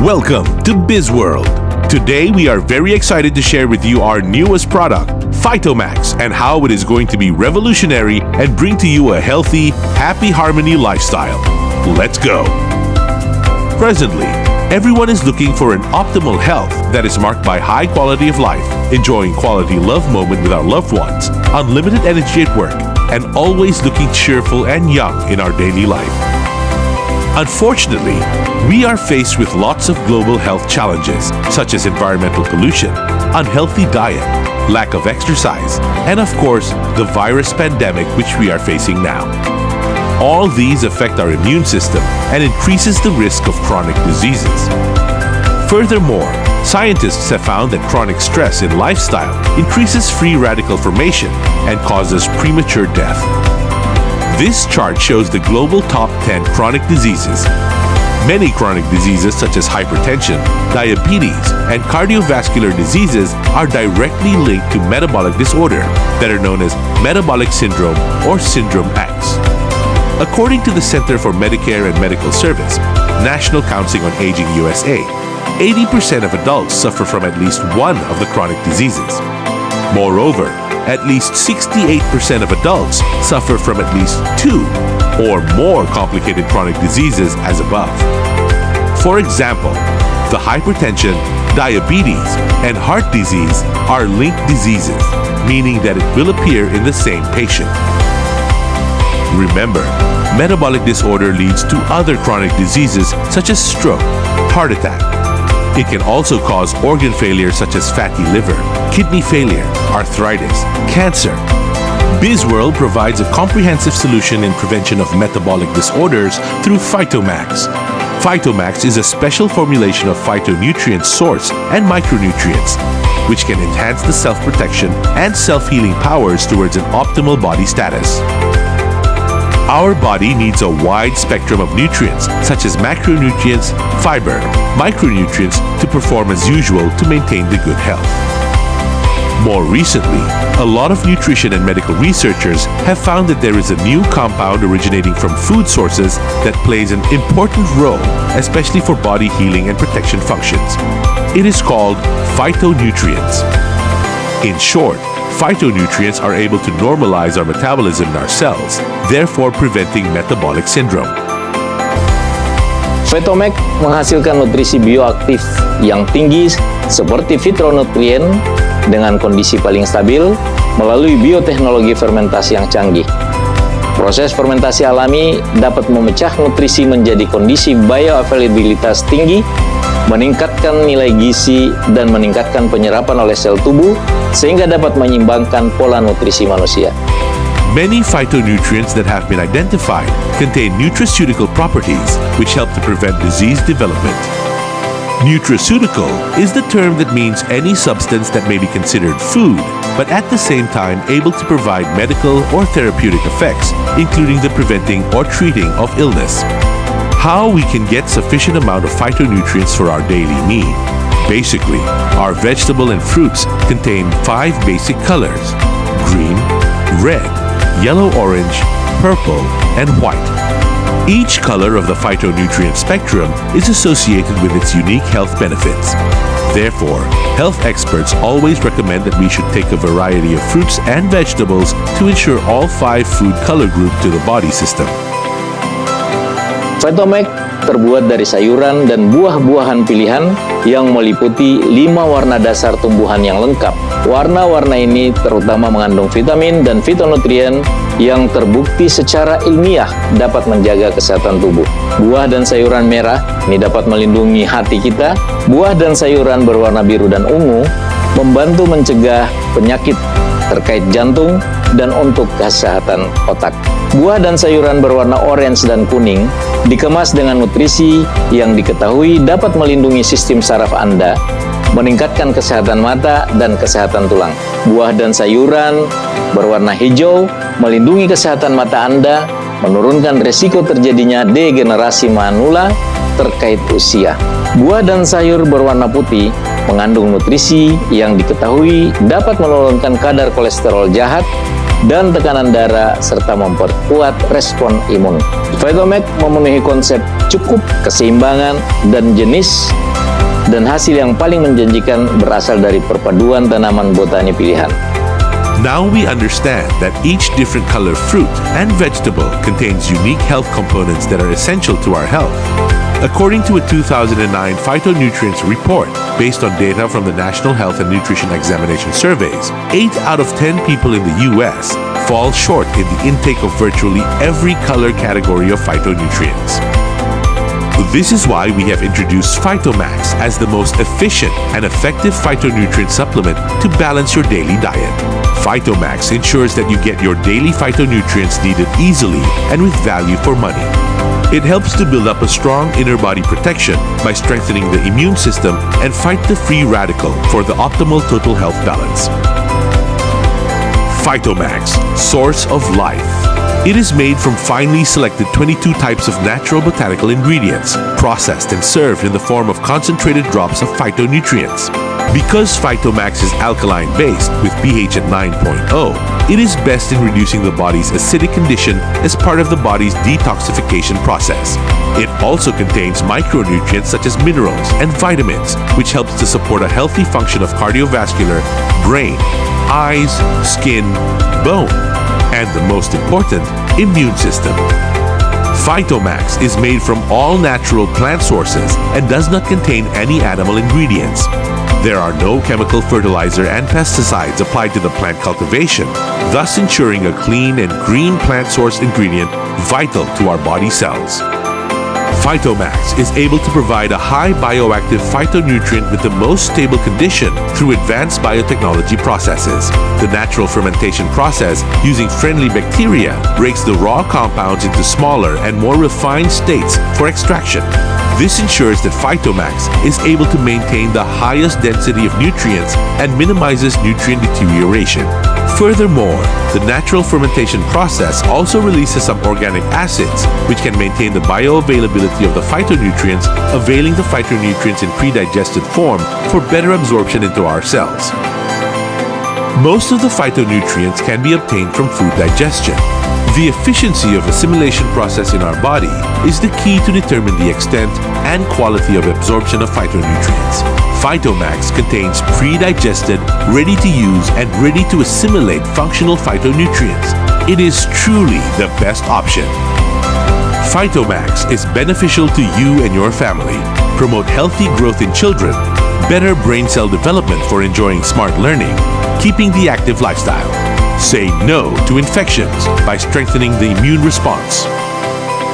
Welcome to BizWorld. Today we are very excited to share with you our newest product, Phytomax, and how it is going to be revolutionary and bring to you a healthy, happy harmony lifestyle. Let's go. Presently, everyone is looking for an optimal health that is marked by high quality of life, enjoying quality love moment with our loved ones, unlimited energy at work, and always looking cheerful and young in our daily life. Unfortunately, we are faced with lots of global health challenges such as environmental pollution, unhealthy diet, lack of exercise, and of course, the virus pandemic which we are facing now. All these affect our immune system and increases the risk of chronic diseases. Furthermore, scientists have found that chronic stress in lifestyle increases free radical formation and causes premature death. This chart shows the global top 10 chronic diseases. Many chronic diseases such as hypertension, diabetes, and cardiovascular diseases are directly linked to metabolic disorder that are known as metabolic syndrome or Syndrome X. According to the Center for Medicare and Medical Service, National Council on Aging USA, 80% of adults suffer from at least one of the chronic diseases. Moreover, at least 68% of adults suffer from at least two or more complicated chronic diseases as above. For example, the hypertension, diabetes, and heart disease are linked diseases, meaning that it will appear in the same patient. Remember, metabolic disorder leads to other chronic diseases such as stroke, heart attack. It can also cause organ failure such as fatty liver, kidney failure, arthritis, cancer. BizWorld provides a comprehensive solution in prevention of metabolic disorders through Phytomax. Phytomax is a special formulation of phytonutrient source and micronutrients, which can enhance the self-protection and self-healing powers towards an optimal body status. Our body needs a wide spectrum of nutrients such as macronutrients, fiber, micronutrients to perform as usual to maintain the good health. More recently, a lot of nutrition and medical researchers have found that there is a new compound originating from food sources that plays an important role, especially for body healing and protection functions. It is called phytonutrients. In short, phytonutrients are able to normalize our metabolism in our cells, therefore preventing metabolic syndrome. Phytomax menghasilkan nutrisi bioaktif yang tinggi seperti fitronutrien dengan kondisi paling stabil melalui bioteknologi fermentasi yang canggih. Proses fermentasi alami dapat memecah nutrisi menjadi kondisi bioavailabilitas tinggi, meningkatkan nilai gizi, dan meningkatkan penyerapan oleh sel tubuh sehingga dapat menyeimbangkan pola nutrisi manusia. Many phytonutrients that have been identified contain nutraceutical properties which help to prevent disease development. Nutraceutical is the term that means any substance that may be considered food, but at the same time able to provide medical or therapeutic effects, including the preventing or treating of illness. How we can get sufficient amount of phytonutrients for our daily need? Basically, our vegetable and fruits contain 5 basic colors: green, red, yellow-orange, purple, and white. Each color of the phytonutrient spectrum is associated with its unique health benefits. Therefore, health experts always recommend that we should take a variety of fruits and vegetables to ensure all 5 food color group to the body system. Phytomax terbuat dari sayuran dan buah-buahan pilihan yang meliputi 5 warna dasar tumbuhan yang lengkap. Warna-warna ini terutama mengandung vitamin dan fitonutrien yang terbukti secara ilmiah dapat menjaga kesehatan tubuh. Buah dan sayuran merah ini dapat melindungi hati kita. Buah dan sayuran berwarna biru dan ungu membantu mencegah penyakit terkait jantung dan untuk kesehatan otak. Buah dan sayuran berwarna orange dan kuning dikemas dengan nutrisi yang diketahui dapat melindungi sistem saraf Anda, meningkatkan kesehatan mata dan kesehatan tulang. Buah dan sayuran berwarna hijau melindungi kesehatan mata Anda, menurunkan resiko terjadinya degenerasi manula terkait usia. Buah dan sayur berwarna putih mengandung nutrisi yang diketahui dapat menurunkan kadar kolesterol jahat dan tekanan darah, serta memperkuat respon imun. Vitomax memenuhi konsep cukup, keseimbangan, dan jenis, dan hasil yang paling menjanjikan berasal dari perpaduan tanaman botani pilihan. Now we understand that each different color fruit and vegetable contains unique health components that are essential to our health. According to a 2009 phytonutrients report based on data from the National Health and Nutrition Examination Surveys, 8 out of 10 people in the U.S. fall short in the intake of virtually every color category of phytonutrients. This is why we have introduced Phytomax as the most efficient and effective phytonutrient supplement to balance your daily diet. Phytomax ensures that you get your daily phytonutrients needed easily and with value for money. It helps to build up a strong inner body protection by strengthening the immune system and fight the free radical for the optimal total health balance. Phytomax, source of life. It is made from finely selected 22 types of natural botanical ingredients, processed and served in the form of concentrated drops of phytonutrients. Because Phytomax is alkaline-based with pH at 9.0, it is best in reducing the body's acidic condition as part of the body's detoxification process. It also contains micronutrients such as minerals and vitamins, which helps to support a healthy function of cardiovascular, brain, eyes, skin, bone, and the most important, immune system. Phytomax is made from all natural plant sources and does not contain any animal ingredients. There are no chemical fertilizer and pesticides applied to the plant cultivation, thus ensuring a clean and green plant source ingredient vital to our body cells. Phytomax is able to provide a high bioactive phytonutrient with the most stable condition through advanced biotechnology processes. The natural fermentation process, using friendly bacteria, breaks the raw compounds into smaller and more refined states for extraction. This ensures that Phytomax is able to maintain the highest density of nutrients and minimizes nutrient deterioration. Furthermore, the natural fermentation process also releases some organic acids, which can maintain the bioavailability of the phytonutrients, availing the phytonutrients in pre-digested form for better absorption into our cells. Most of the phytonutrients can be obtained from food digestion. The efficiency of assimilation process in our body is the key to determine the extent and quality of absorption of phytonutrients. Phytomax contains pre-digested, ready-to-use, and ready-to-assimilate functional phytonutrients. It is truly the best option. Phytomax is beneficial to you and your family. Promote healthy growth in children, better brain cell development for enjoying smart learning, keeping the active lifestyle. Say no to infections by strengthening the immune response.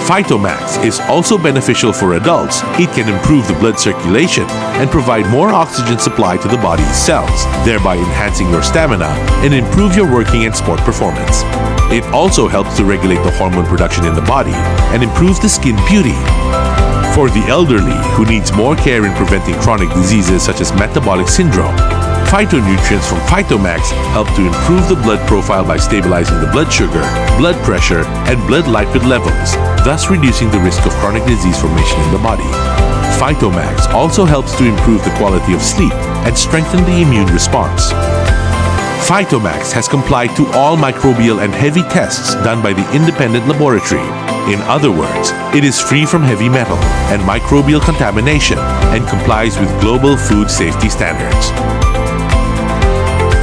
Phytomax is also beneficial for adults. It can improve the blood circulation and provide more oxygen supply to the body's cells, thereby enhancing your stamina and improve your working and sport performance. It also helps to regulate the hormone production in the body and improves the skin beauty. For the elderly who needs more care in preventing chronic diseases such as metabolic syndrome, phytonutrients from Phytomax help to improve the blood profile by stabilizing the blood sugar, blood pressure, and blood lipid levels, thus reducing the risk of chronic disease formation in the body. Phytomax also helps to improve the quality of sleep and strengthen the immune response. Phytomax has complied to all microbial and heavy tests done by the independent laboratory. In other words, it is free from heavy metal and microbial contamination and complies with global food safety standards.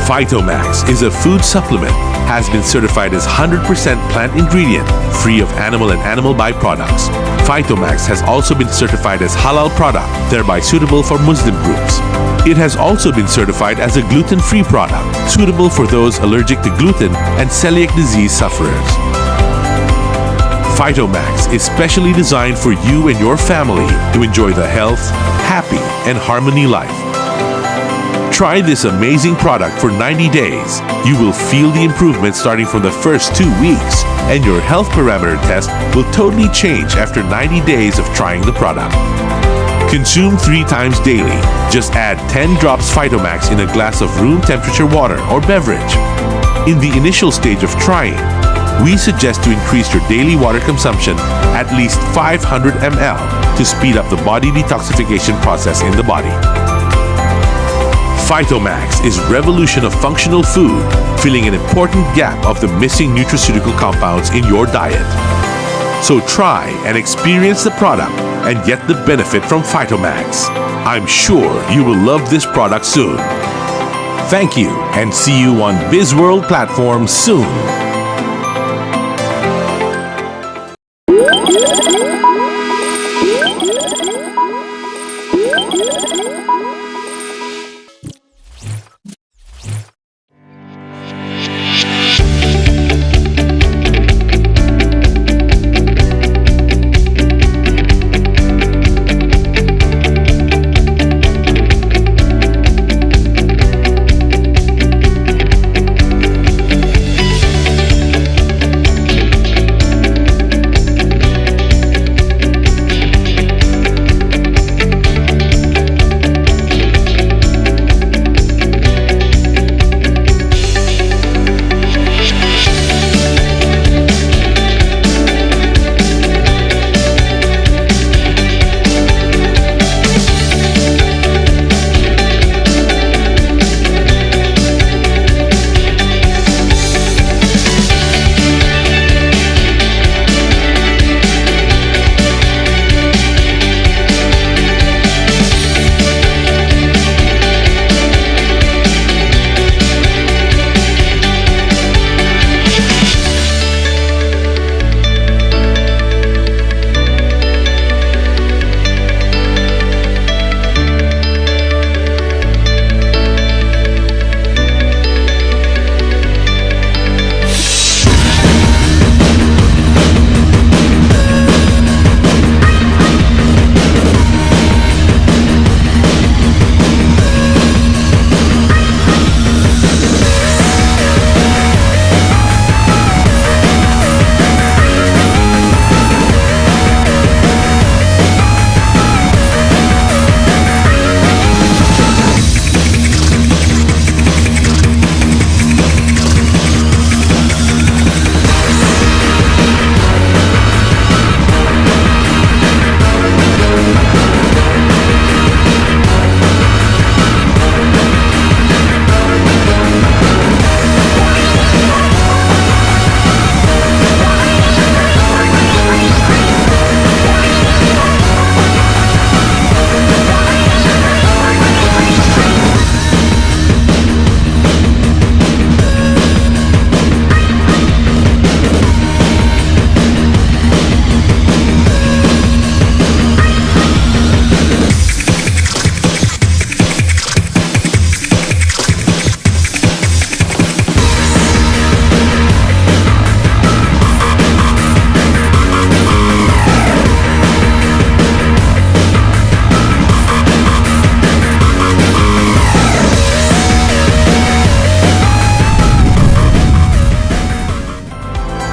Phytomax is a food supplement, has been certified as 100% plant ingredient, free of animal and animal byproducts. Phytomax has also been certified as halal product, thereby suitable for Muslim groups. It has also been certified as a gluten-free product, suitable for those allergic to gluten and celiac disease sufferers. Phytomax is specially designed for you and your family to enjoy the health, happy, and harmony life. Try this amazing product for 90 days. You will feel the improvement starting from the first 2 weeks, and your health parameter test will totally change after 90 days of trying the product. Consume 3 times daily. Just add 10 drops Phytomax in a glass of room temperature water or beverage. In the initial stage of trying, we suggest to increase your daily water consumption at least 500 ml to speed up the body detoxification process in the body. Phytomax is revolution of functional food, filling an important gap of the missing nutraceutical compounds in your diet. So try and experience the product and get the benefit from Phytomax. I'm sure you will love this product soon. Thank you and see you on BizWorld platform soon.